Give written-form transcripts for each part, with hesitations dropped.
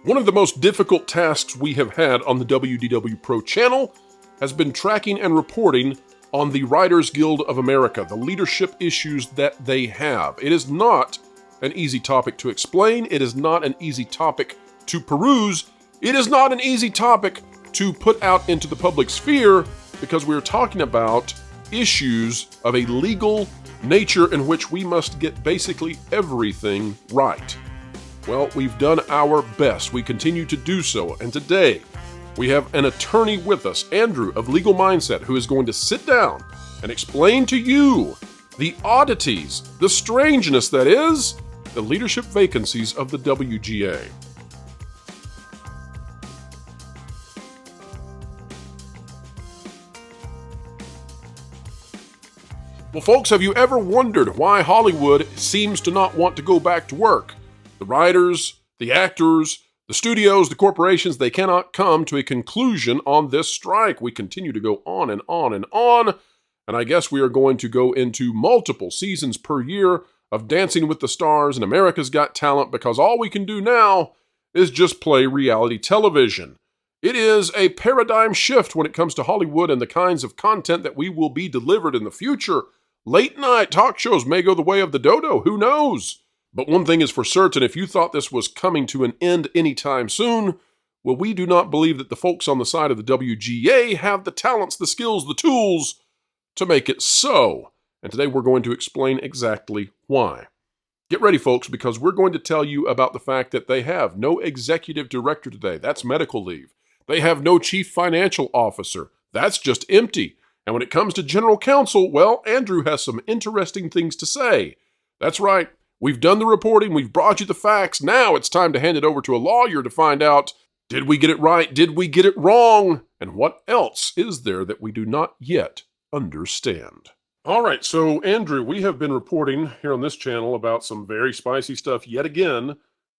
One of the most difficult tasks we have had on the WDW Pro channel has been tracking and reporting on the Writers Guild of America, the leadership issues that they have. It is not an easy topic to explain. It is not an easy topic to peruse. It is not an easy topic to put out into the public sphere because we're talking about issues of a legal nature in which we must get basically everything right. Well, we've done our best. We continue to do so. And today, we have an attorney with us, Andrew of Legal Mindset, who is going to sit down and explain to you the oddities, the strangeness that is, the leadership vacancies of the WGA. Well, folks, have you ever wondered why Hollywood seems to not want to go back to work? The writers, the actors, the studios, the corporations, they cannot come to a conclusion on this strike. We continue to go on and on and on, and I guess we are going to go into multiple seasons per year of Dancing with the Stars and America's Got Talent because all we can do now is just play reality television. It is a paradigm shift when it comes to Hollywood and the kinds of content that we will be delivered in the future. Late night talk shows may go the way of the dodo, who knows? But one thing is for certain, if you thought this was coming to an end anytime soon, well, we do not believe that the folks on the side of the WGA have the talents, the skills, the tools to make it so. And today we're going to explain exactly why. Get ready, folks, because we're going to tell you about the fact that they have no executive director today. That's medical leave. They have no chief financial officer. That's just empty. And when it comes to general counsel, well, Andrew has some interesting things to say. That's right. We've done the reporting. We've brought you the facts. Now it's time to hand it over to a lawyer to find out, did we get it right? Did we get it wrong? And what else is there that we do not yet understand? All right, so Andrew, we have been reporting here on this channel about some very spicy stuff yet again,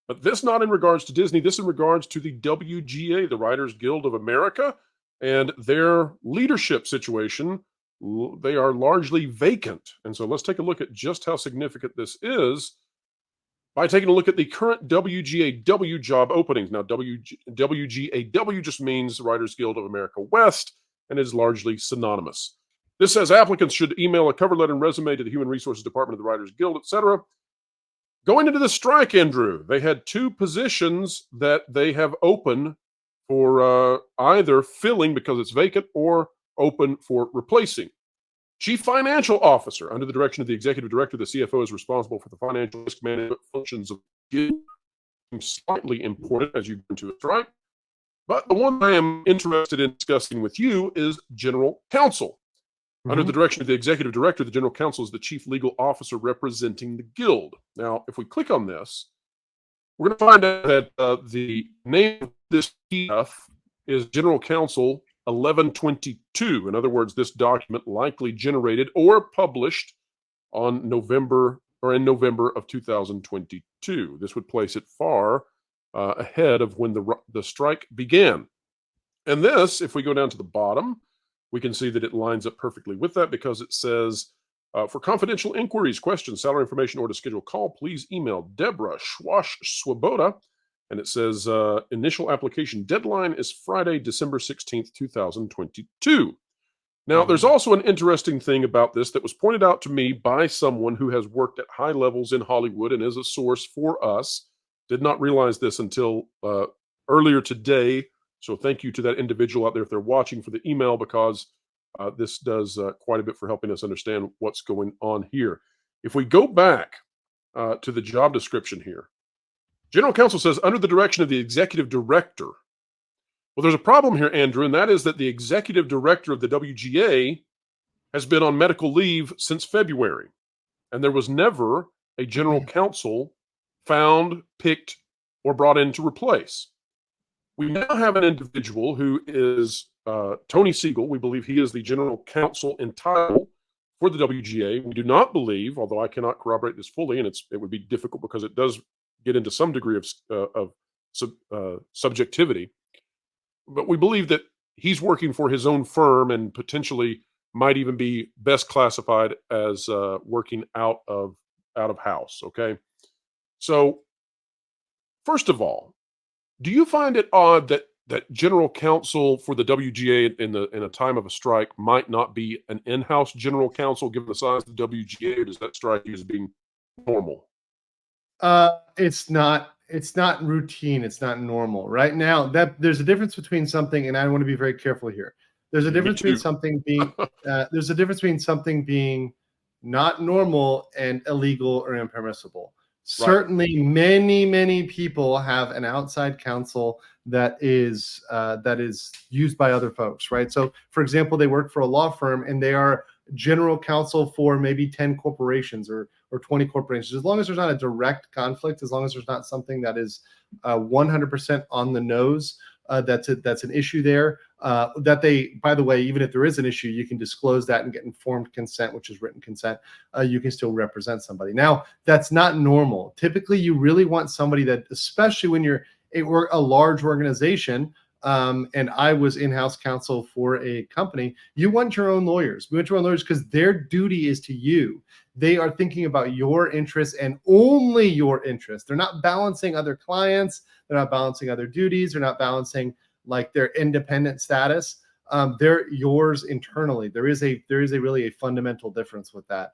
but this not in regards to Disney, this in regards to the WGA, the Writers Guild of America, and their leadership situation. They are largely vacant. And so let's take a look at just how significant this is by taking a look at the current WGAW job openings. Now, WGAW just means Writers Guild of America West and is largely synonymous. This says applicants should email a cover letter and resume to the Human Resources Department of the Writers Guild, etc. Going into the strike, Andrew, they had two positions that they have open for either filling because it's vacant or open for replacing. Chief Financial Officer, under the direction of the Executive Director, the CFO is responsible for the financial risk management functions of the guild. Slightly important as you go into a strike. But the one I am interested in discussing with you is General Counsel. Under the direction of the Executive Director, the General Counsel is the Chief Legal Officer representing the Guild. Now, if we click on this, we're going to find out that the name of this PDF is General Counsel 1122. In other words, this document likely generated or published on November of 2022. This would place it far ahead of when the strike began. And this, if we go down to the bottom, we can see that it lines up perfectly with that because it says, for confidential inquiries, questions, salary information, or to schedule a call, please email Deborah Schwash-Swoboda. And it says, initial application deadline is Friday, December 16th, 2022. Now, there's also an interesting thing about this that was pointed out to me by someone who has worked at high levels in Hollywood and is a source for us. Did not realize this until earlier today. So thank you to that individual out there if they're watching for the email, because this does quite a bit for helping us understand what's going on here. If we go back to the job description here, General Counsel says, under the direction of the Executive Director. Well, there's a problem here, Andrew, and that is that the Executive Director of the WGA has been on medical leave since February, and there was never a General Counsel found, picked, or brought in to replace. We now have an individual who is Tony Siegel. We believe he is the General Counsel in title for the WGA. We do not believe, although I cannot corroborate this fully, and it would be difficult because it does get into some degree of subjectivity, but we believe that he's working for his own firm and potentially might even be best classified as working out of house. Okay, so first of all, Do you find it odd that general counsel for the WGA in a time of a strike might not be an in-house general counsel given the size of the WGA, or does that strike you as being normal? It's not routine. It's not normal. Right now, that there's a difference between something, and I want to be very careful here. There's a Me difference between too. something being not normal and illegal or impermissible. Right. Certainly, many people have an outside counsel that is used by other folks, right? So, for example, they work for a law firm and they are general counsel for maybe 10 corporations or 20 corporations. As long as there's not a direct conflict, as long as there's not something that is 100% on the nose, that's an issue there. That they, by the way, even if there is an issue, you can disclose that and get informed consent, which is written consent. You can still represent somebody. Now, that's not normal. Typically, you really want somebody that, especially when you're a large organization, and I was in-house counsel for a company, you want your own lawyers. We want your own lawyers because their duty is to you. They are thinking about your interests and only your interests. They're not balancing other clients. They're not balancing other duties. They're not balancing like their independent status. They're yours internally. There is really a fundamental difference with that.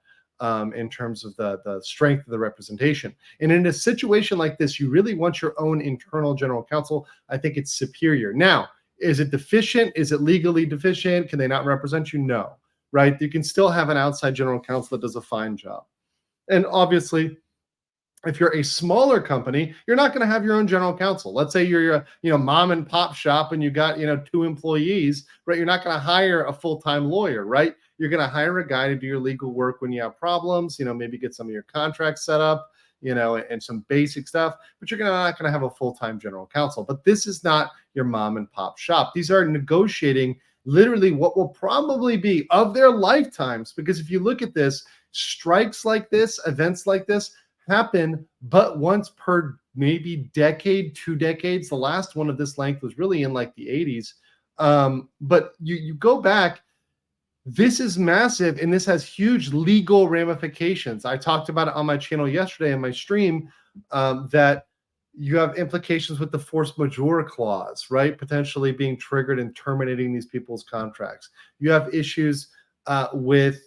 In terms of the strength of the representation. And in a situation like this, you really want your own internal general counsel. I think it's superior. Now, is it deficient? Is it legally deficient? Can they not represent you? No, right? You can still have an outside general counsel that does a fine job. And obviously, if you're a smaller company, you're not going to have your own general counsel. Let's say you're a mom and pop shop and you got 2 employees, right? You're not going to hire a full-time lawyer, right? You're going to hire a guy to do your legal work when you have problems, maybe get some of your contracts set up, and some basic stuff, but you're not going to have a full-time general counsel. But this is not your mom and pop shop. These are negotiating literally what will probably be of their lifetimes, because if you look at this, strikes like this, events like this, happen but once per maybe decade, 2 decades. The last one of this length was really in like the 80s. But you go back, this is massive and this has huge legal ramifications. I talked about it on my channel yesterday in my stream, that you have implications with the force majeure clause, right? Potentially being triggered and terminating these people's contracts. You have issues with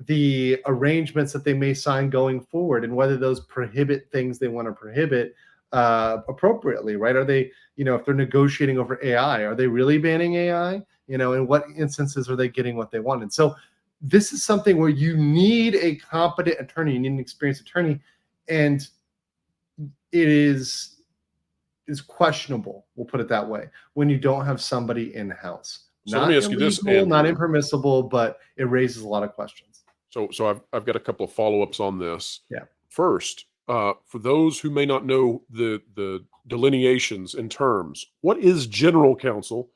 the arrangements that they may sign going forward and whether those prohibit things they want to prohibit appropriately, right? Are they, if they're negotiating over AI, are they really banning AI? In what instances are they getting what they want? And so this is something where you need a competent attorney, you need an experienced attorney, and it is questionable, we'll put it that way, when you don't have somebody in-house. So let me Not ask you this, illegal, not Andrew. impermissible, but it raises a lot of questions. So I've got a couple of follow-ups on this. Yeah. First, for those who may not know the delineations in terms, what is general counsel?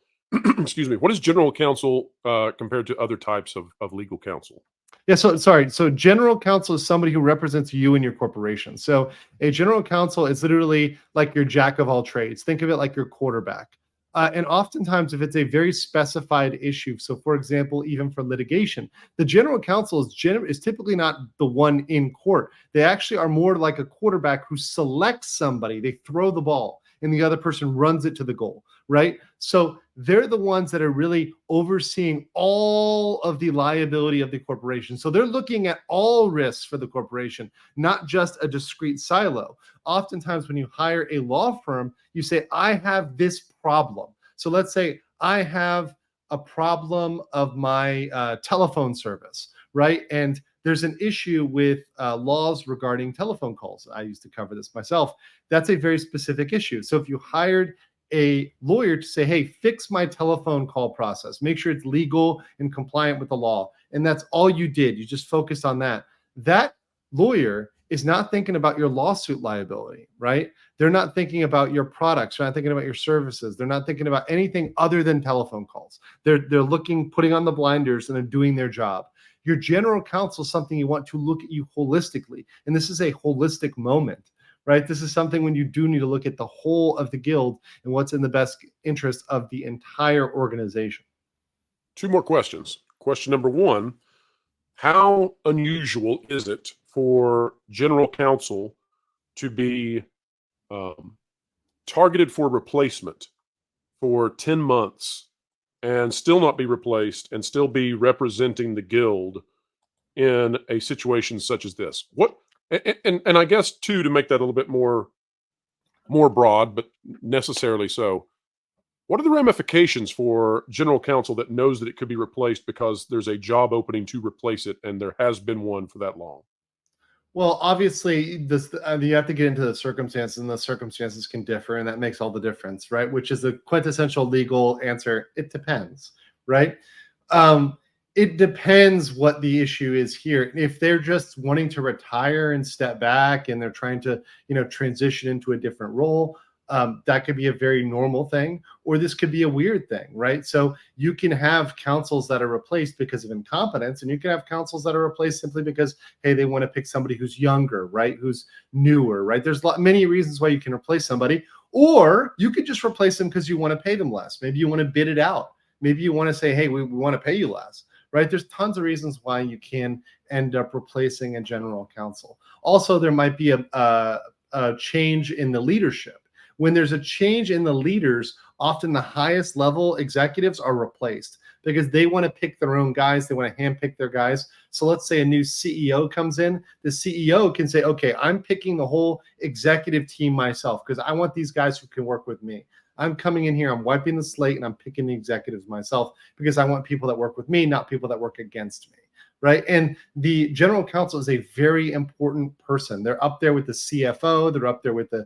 Excuse me. What is general counsel compared to other types of legal counsel? Yeah, so sorry. So general counsel is somebody who represents you and your corporation. So a general counsel is literally like your jack of all trades. Think of it like your quarterback. And oftentimes, if it's a very specified issue, so for example, even for litigation, the general counsel is typically not the one in court. They actually are more like a quarterback who selects somebody. They throw the ball, and the other person runs it to the goal, right? So they're the ones that are really overseeing all of the liability of the corporation. So they're looking at all risks for the corporation, not just a discrete silo. Oftentimes, when you hire a law firm, you say, I have this problem. So let's say I have a problem of my telephone service, right? And there's an issue with laws regarding telephone calls. I used to cover this myself. That's a very specific issue. So if you hired a lawyer to say, hey, fix my telephone call process, make sure it's legal and compliant with the law, and that's all you did, you just focused on that, that lawyer is not thinking about your lawsuit liability, right? They're not thinking about your products. They're not thinking about your services. They're not thinking about anything other than telephone calls. They're putting on the blinders and they're doing their job. Your general counsel is something you want to look at you holistically. And this is a holistic moment, right? This is something when you do need to look at the whole of the guild and what's in the best interest of the entire organization. 2 more questions. Question number 1, how unusual is it for general counsel to be targeted for replacement for 10 months and still not be replaced and still be representing the guild in a situation such as this? What, and I guess too, to make that a little bit more broad, but necessarily so, what are the ramifications for general counsel that knows that it could be replaced because there's a job opening to replace it and there has been one for that long? Well, obviously, you have to get into the circumstances, and the circumstances can differ, and that makes all the difference, right? Which is the quintessential legal answer. It depends, right? It depends what the issue is here. If they're just wanting to retire and step back, and they're trying to, transition into a different role, that could be a very normal thing, or this could be a weird thing, right? So you can have counsels that are replaced because of incompetence, and you can have counsels that are replaced simply because, hey, they want to pick somebody who's younger, right? Who's newer, right? There's many reasons why you can replace somebody, or you could just replace them because you want to pay them less. Maybe you want to bid it out. Maybe you want to say, hey, we want to pay you less, right? There's tons of reasons why you can end up replacing a general counsel. Also, there might be a change in the leadership. When there's a change in the leaders, often the highest level executives are replaced because they want to pick their own guys. They want to handpick their guys. So let's say a new CEO comes in. The CEO can say, okay, I'm picking the whole executive team myself because I want these guys who can work with me. I'm coming in here, I'm wiping the slate, and I'm picking the executives myself because I want people that work with me, not people that work against me. Right. And the general counsel is a very important person. They're up there with the CFO. They're up there with the,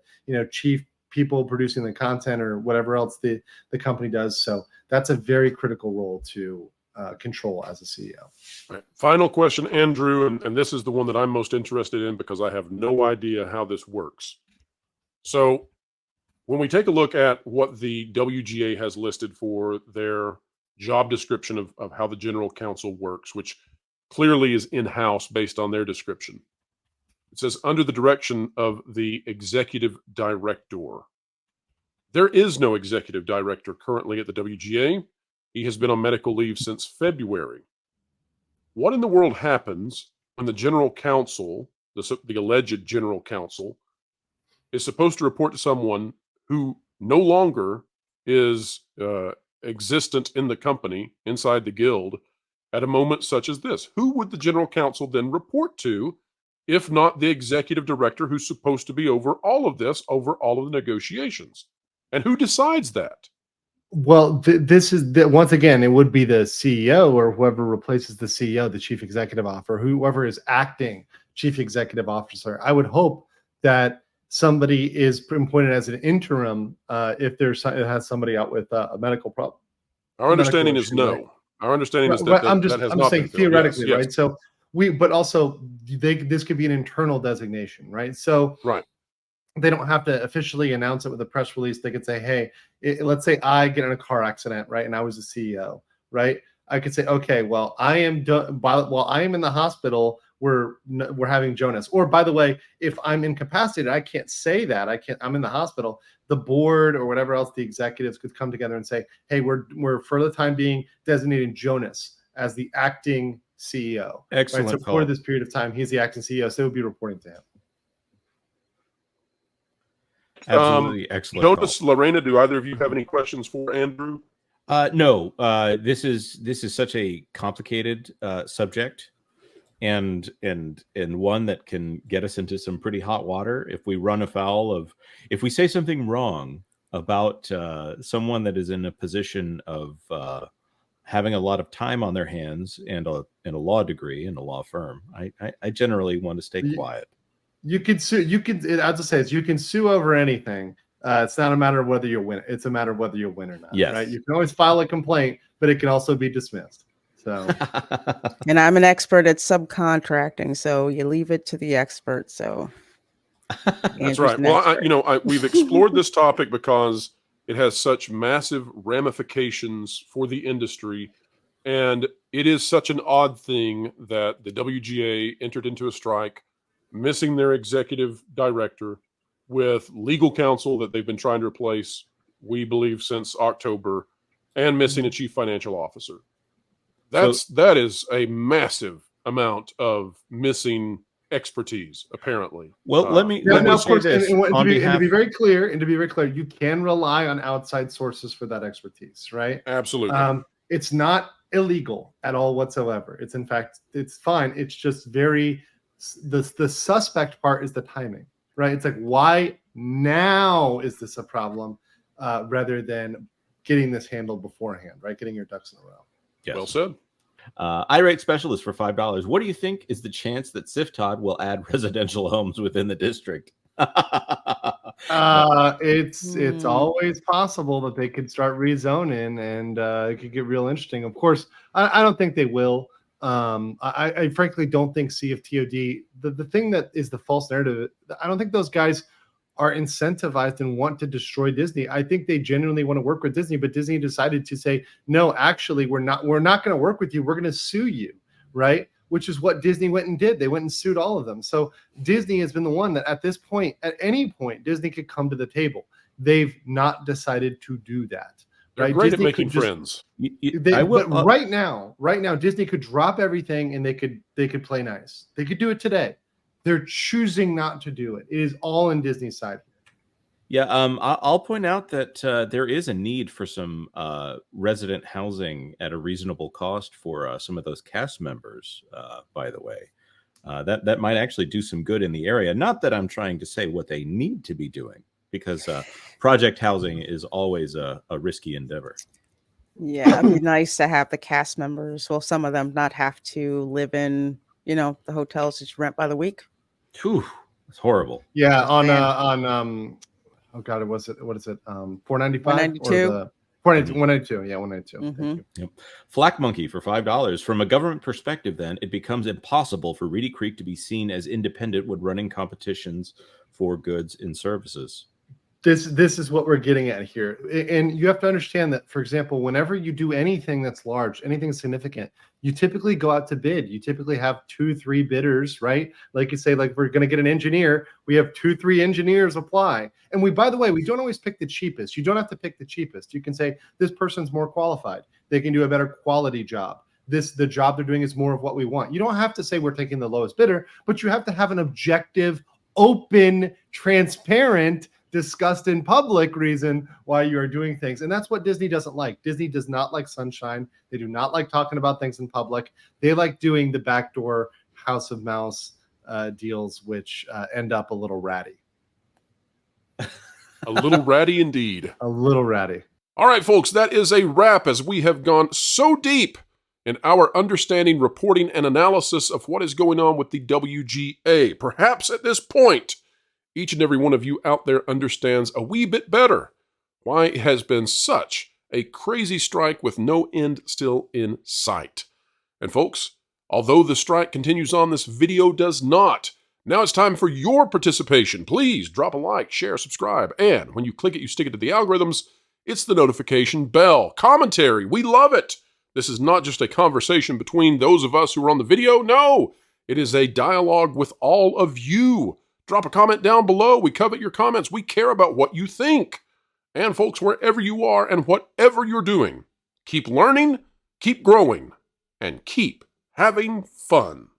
chief people producing the content or whatever else the company does. So that's a very critical role to control as a CEO. Right. Final question, Andrew, and this is the one that I'm most interested in because I have no idea how this works. So when we take a look at what the WGA has listed for their job description of how the general counsel works, which clearly is in-house based on their description, it says under the direction of the executive director. There is no executive director currently at the WGA. He has been on medical leave since February. What in the world happens when the general counsel, the alleged general counsel, is supposed to report to someone who no longer is existent in the company, inside the guild, at a moment such as this? Who would the general counsel then report to, if not the executive director who's supposed to be over all of this, over all of the negotiations? And who decides that? Well, this is once again, it would be the CEO or whoever replaces the CEO, the chief executive officer, whoever is acting chief executive officer. I would hope that somebody is appointed as an interim if it has somebody out with a medical problem. Our understanding is no. Right? Our understanding is Right, that I'm that has just not saying been filled. theoretically, Yes, right? yes. So but also this could be an internal designation, right? So Right. they don't have to officially announce it with a press release. They could say, hey, let's say I get in a car accident, right? And I was the CEO, right? I could say, okay, well, I am while I am in the hospital, we're having Jonas. Or by the way, if I'm incapacitated, I can't say that. I'm in the hospital. The board or whatever else, the executives could come together and say, hey, we're for the time being designating Jonas as the acting CEO. Excellent. Right? So for this period of time, he's the acting CEO. So they would be reporting to him. Absolutely excellent. Jonas, Lorena, do either of you have any questions for Andrew? No. This is such a complicated subject, and one that can get us into some pretty hot water if we run afoul of, if we say something wrong about someone that is in a position of having a lot of time on their hands and a law degree in a law firm. I generally want to stay quiet. You can sue. As I say, you can sue over anything. It's not a matter of whether you win. It's a matter of whether you win or not. Yes. Right. You can always file a complaint, but it can also be dismissed. So. And I'm an expert at subcontracting, so you leave it to the experts. So. That's right. Well, we've explored this topic because it has such massive ramifications for the industry, and it is such an odd thing that the WGA entered into a strike, missing their executive director, with legal counsel that they've been trying to replace, we believe, since October, and missing a chief financial officer. That is a massive amount of missing expertise, apparently. Well, let me Yeah, no, of say course, this and on to behalf. be very clear, you can rely on outside sources for that expertise, right? Absolutely. It's not illegal at all whatsoever. It's in fact, it's fine. It's just the suspect part is the timing, right? It's like, why now is this a problem, rather than getting this handled beforehand, right? Getting your ducks in a row. Yes. Well said. irate specialist for $5. What do you think is the chance that SIFTOD will add residential homes within the district? It's always possible that they could start rezoning, and it could get real interesting. Of course, I don't think they will. I frankly don't think CFTOD. The thing that is the false narrative, I don't think those guys are incentivized and want to destroy Disney. I think they genuinely want to work with Disney, but Disney decided to say, no, actually, we're not going to work with you. We're going to sue you, right? Which is what Disney went and did. They went and sued all of them. So Disney has been the one that at this point, at any point, Disney could come to the table. They've not decided to do that. They're right? great Disney at making could just- friends. But right now, Disney could drop everything and they could play nice. They could do it today. They're choosing not to do it. It is all in Disney's side. Yeah, I'll point out that there is a need for some resident housing at a reasonable cost for some of those cast members, by the way. That might actually do some good in the area. Not that I'm trying to say what they need to be doing, because project housing is always a risky endeavor. Yeah, it'd be nice to have the cast members, well, some of them not have to live in, the hotels that you rent by the week. Whew, it's horrible. Yeah, on Man. oh god, what is it? 495 192? or the 192? Yeah, 192. Mhm. Thank you. Yep. Flak Monkey for $5. From a government perspective, then, it becomes impossible for Reedy Creek to be seen as independent when running competitions for goods and services. This is what we're getting at here. And you have to understand that, for example, whenever you do anything that's large, anything significant, you typically go out to bid. You typically have 2-3 bidders, right? Like you say, like, we're going to get an engineer. We have 2-3 engineers apply. And by the way, we don't always pick the cheapest. You don't have to pick the cheapest. You can say this person's more qualified. They can do a better quality job. The job they're doing is more of what we want. You don't have to say we're taking the lowest bidder, but you have to have an objective, open, transparent, discussed in public reason why you are doing things. And that's what Disney doesn't like. Disney does not like sunshine. They do not like talking about things in public. They like doing the backdoor House of Mouse deals, which end up a little ratty. A little ratty indeed. A little ratty. All right, folks, that is a wrap as we have gone so deep in our understanding, reporting, and analysis of what is going on with the WGA. Perhaps at this point, each and every one of you out there understands a wee bit better why it has been such a crazy strike with no end still in sight. And folks, although the strike continues on, this video does not. Now it's time for your participation. Please drop a like, share, subscribe, and when you click it, you stick it to the algorithms. It's the notification bell. Commentary, we love it. This is not just a conversation between those of us who are on the video. No, it is a dialogue with all of you. Drop a comment down below. We covet your comments. We care about what you think. And folks, wherever you are and whatever you're doing, keep learning, keep growing, and keep having fun.